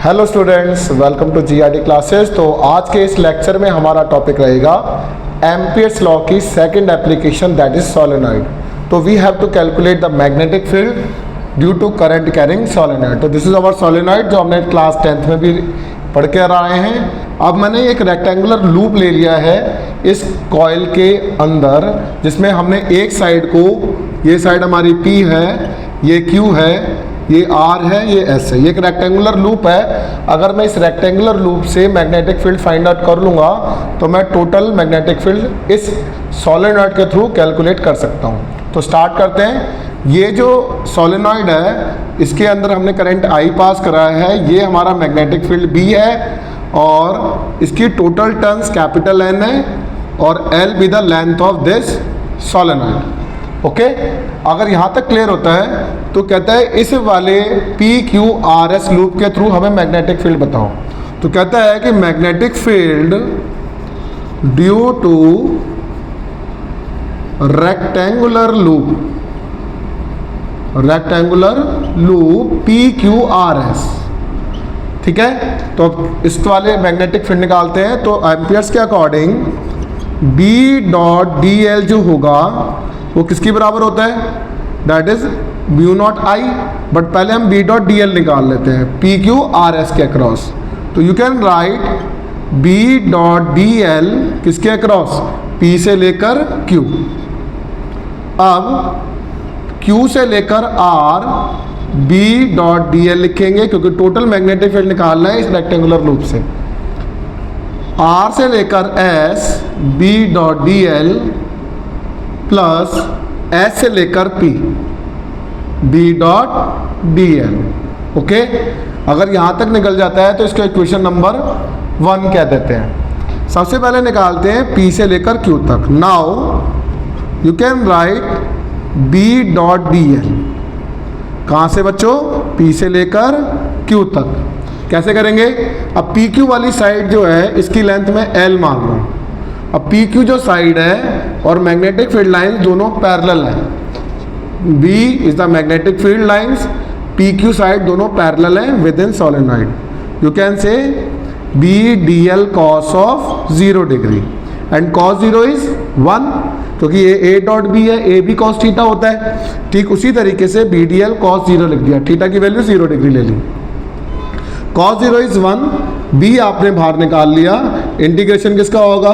Hello students, welcome to GRD classes. तो आज के इस लेक्चर में हमारा टॉपिक रहेगा एम्पियर्स लॉ की second application, that is solenoid. तो we have to calculate the magnetic field due to current carrying solenoid. तो दिस इज अवर सोलेनॉइड जो हमने क्लास 10th में भी पढ़ के आ रहे हैं। अब मैंने एक रेक्टेंगुलर लूप ले लिया है इस कॉइल के अंदर, जिसमें हमने एक साइड को, ये साइड हमारी P है, ये Q है, ये R है, ये S है। ये एक रेक्टेंगुलर लूप है। अगर मैं इस रेक्टेंगुलर लूप से मैग्नेटिक फील्ड फाइंड आउट कर लूँगा तो मैं टोटल मैग्नेटिक फील्ड इस सोलेनॉइड के थ्रू कैलकुलेट कर सकता हूँ। तो स्टार्ट करते हैं। ये जो सोलेनॉइड है इसके अंदर हमने करंट I पास कराया है। ये हमारा मैग्नेटिक फील्ड B है और इसकी टोटल टर्न्स कैपिटल N है और L be the length of this solenoid. Okay, अगर यहाँ तक क्लियर होता है तो कहता है इस वाले PQRS लूप के थ्रू हमें मैग्नेटिक फील्ड बताओ। तो कहता है कि magnetic field due two rectangular loop PQRS। ठीक है, तो अब इस वाले मैग्नेटिक फील्ड निकालते हैं। तो एम्पियर्स के अकॉर्डिंग B.dl जो होगा वो किसके बराबर होता है, that is mu not I. But पहले हम B.dl निकाल लेते हैं PQRS के अक्रॉस। तो यू कैन राइट B.dl किसके अक्रॉस, P से लेकर Q। अब Q से लेकर R B.dl लिखेंगे क्योंकि टोटल मैग्नेटिक फील्ड निकालना है इस रेक्टेंगुलर लूप से। R से लेकर S B.dl प्लस S से लेकर P B.dl। ओके, अगर यहाँ तक निकल जाता है तो इसको इक्वेशन नंबर 1 कह देते हैं। सबसे पहले निकालते हैं P से लेकर Q तक। Now you can write B.dl कहाँ से बच्चों, P से लेकर Q तक। कैसे करेंगे, अब PQ वाली साइड जो है इसकी लेंथ में L मान लो। अब PQ जो साइड है और मैग्नेटिक फील्ड लाइंस दोनों पैरेलल हैं। B is the magnetic field lines, PQ side दोनों पैरेलल हैं with in solenoid. You can से B.dl cos of 0 degree and cos 0 is 1, क्योंकि ये A.B है, A भी cos थीटा होता है। ठीक उसी तरीके से B.dl cos 0 लिख दिया, थीटा की वैल्यू 0 डिग्री ले ली। cos 0 इज 1, B आपने बाहर निकाल लिया। इंटीग्रेशन किसका होगा,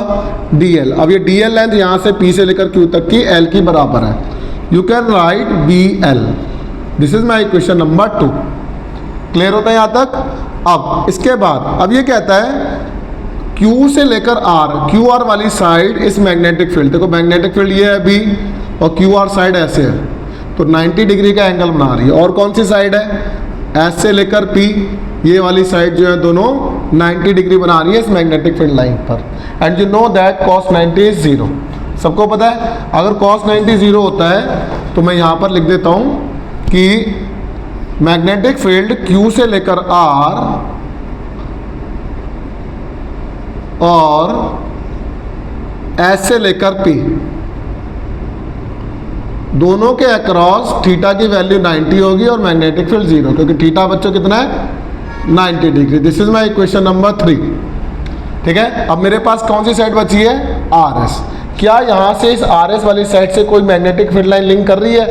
dl। अब ये dl लेंथ यहाँ से P से लेकर Q तक की L की बराबर है। You can write BL। This is my equation number 2। Clear होता है यहाँ तक। अब इसके बाद अब ये कहता है Q से लेकर R, QR वाली साइड इस मैग्नेटिक फील्ड, देखो मैग्नेटिक फील्ड ये है B और QR साइड ऐसे है, तो 90 डिग्री का एंगल बना रही है। और कौन सी साइड है, S से लेकर P, ये वाली साइड जो है दोनों 90 डिग्री बना रही है इस मैग्नेटिक फील्ड लाइन पर। And you know that cos 90 is 0। सबको पता है अगर cos 90 0 होता है तो मैं यहाँ पर लिख देता हूँ कि मैग्नेटिक फील्ड Q से लेकर R और S से लेकर P दोनों के अक्रॉस थीटा की वैल्यू 90 होगी और मैग्नेटिक फील्ड 0, क्योंकि थीटा बच्चों कितना है, 90 degree. This is my equation number 3। ठीक है, अब मेरे पास कौन सी साइड बची है, RS। क्या यहाँ से इस RS वाली साइड से कोई मैग्नेटिक फील्ड लाइन लिंक कर रही है,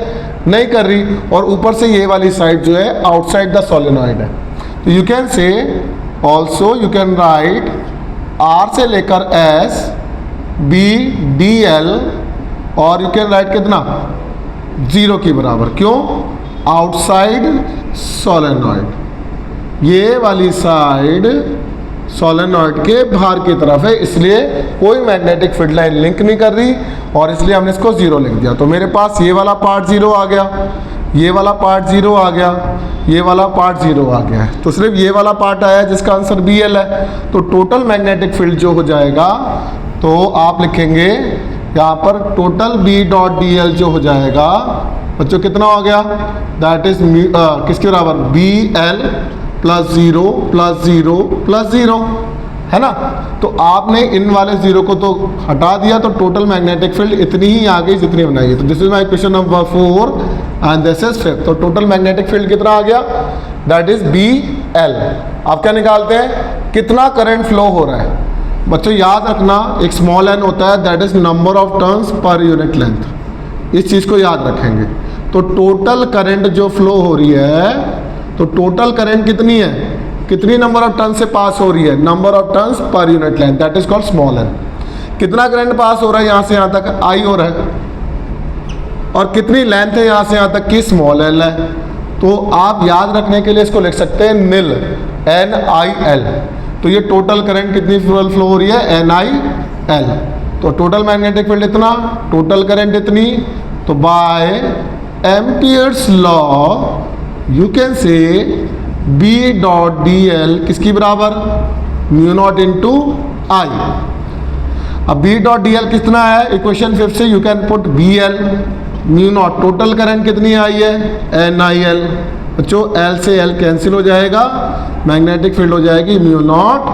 नहीं कर रही। और ऊपर से ये वाली साइड जो है आउटसाइड द सोलेनॉइड है। तो यू कैन से also you can write R से लेकर S B.dl और यू कैन राइट कितना, 0 की बराबर। क्यों, आउटसाइड सोलेनॉइड, ये वाली साइड सोलेनॉइड के बाहर की तरफ है, इसलिए कोई मैग्नेटिक फील्ड लाइन लिंक नहीं कर रही और इसलिए हमने इसको 0 लिख दिया। तो मेरे पास ये वाला पार्ट 0 आ गया, ये वाला पार्ट 0 आ गया, ये वाला पार्ट 0 आ गया है। तो सिर्फ ये वाला पार्ट आया जिसका आंसर BL है। तो टोटल मैग्नेटिक फील्ड जो हो जाएगा तो आप लिखेंगे यहाँ पर टोटल B.dl जो हो जाएगा बच्चों कितना हो गया, दैट इज किसके बराबर, BL प्लस 0 प्लस 0 प्लस 0, है ना। तो आपने इन वाले 0 को तो हटा दिया तो टोटल मैग्नेटिक फील्ड इतनी ही आ गई जितनी बनाई है। तो this is my question number 4 and this is 5। तो टोटल मैग्नेटिक फील्ड कितना आ गया, दैट इज बी L। आप क्या निकालते हैं, कितना करंट फ्लो हो रहा है। बच्चों याद रखना, एक स्मॉल n होता है, that is number of turns per unit length. इस चीज़ को याद रखेंगे। तो टोटल करंट जो फ्लो हो रही है, तो टोटल करंट कितनी है, कितनी नंबर ऑफ टर्न से पास हो रही है, number of turns per unit length, that is called small n। कितना करंट पास हो रहा है यहाँ से यहाँ तक, I हो रहा है, और कितनी लेंथ है यहाँ से यहाँ तक की, स्मॉल l है। तो आप याद रखने के लिए इसको लिख सकते हैं NIL, NIL। तो ये टोटल करंट कितनी फ्लो हो रही है, NIL। तो टोटल मैग्नेटिक फील्ड इतना, टोटल करंट इतनी, तो by ampere's law you can say B dot DL किसकी बराबर, म्यू नॉट इंटू I। अब B डॉट DL कितना है, इक्वेशन 5 से you can put BL, mu naught, total current कितनी आई है, NIL। बच्चों L से L कैंसिल हो जाएगा, मैग्नेटिक फील्ड हो जाएगी म्यू नॉट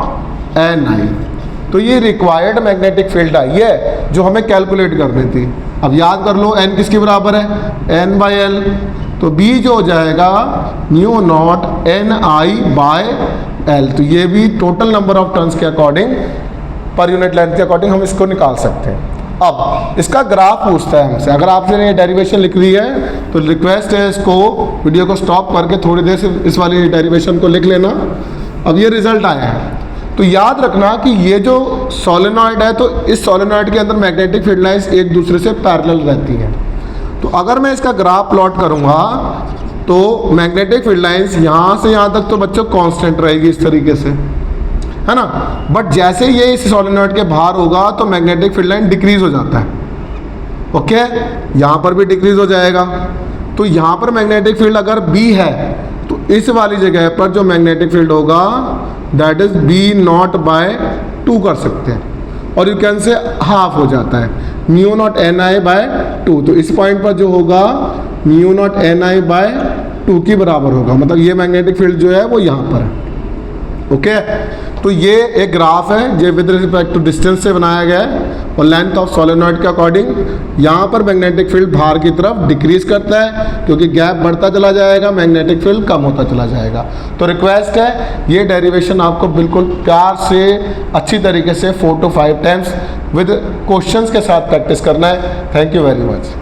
NI। तो ये रिक्वायर्ड मैग्नेटिक फील्ड आई है जो हमें कैलकुलेट करनी थी। अब याद कर लो n किसके बराबर है, N बाई L। तो B जो हो जाएगा mu naught NI by L। तो ये भी टोटल नंबर ऑफ टर्न्स के अकॉर्डिंग, पर यूनिट लेंथ के अकॉर्डिंग हम इसको निकाल सकते हैं। अब इसका ग्राफ पूछता है हमसे। अगर आपने ये डेरिवेशन लिख ली है तो रिक्वेस्ट है इसको वीडियो को स्टॉप करके थोड़ी देर से इस वाली डेरिवेशन को लिख लेना। अब ये रिजल्ट आया है, तो याद रखना कि ये जो सोलेनॉइड है, तो इस सोलेनॉइड के अंदर मैग्नेटिक फील्ड लाइंस एक दूसरे से पैरेलल रहती हैं। तो अगर मैं इसका ग्राफ प्लॉट करूँगा तो मैग्नेटिक फील्ड लाइंस यहाँ से यहाँ तक तो बच्चों कांस्टेंट रहेगी इस तरीके से, है ना। बट जैसे ये इस सोलेनॉइड के बाहर होगा तो मैग्नेटिक फील्ड लाइन डिक्रीज हो जाता है। ओके, यहाँ पर भी डिक्रीज हो जाएगा। तो यहाँ पर मैग्नेटिक फील्ड अगर B है तो इस वाली जगह पर जो मैग्नेटिक फील्ड होगा that is B naught by 2 कर सकते हैं, और यू कैन से हाफ हो जाता है, म्यू नॉट NI बाय 2। तो इस पॉइंट पर जो होगा म्यू नॉट NI बाय 2 की बराबर होगा, मतलब ये मैग्नेटिक फील्ड जो है वो यहाँ पर है। ओके, तो ये एक ग्राफ है जो विद रिस्पेक्ट टू डिस्टेंस से बनाया गया है, और लेंथ ऑफ सोलेनॉइड के अकॉर्डिंग यहाँ पर मैग्नेटिक फील्ड बाहर की तरफ डिक्रीज करता है, क्योंकि गैप बढ़ता चला जाएगा, मैग्नेटिक फील्ड कम होता चला जाएगा। तो रिक्वेस्ट है ये डेरिवेशन आपको बिल्कुल प्यार से अच्छी तरीके से 4 to 5 टाइम्स विद क्वेश्चंस के साथ प्रैक्टिस करना है। Thank you very much.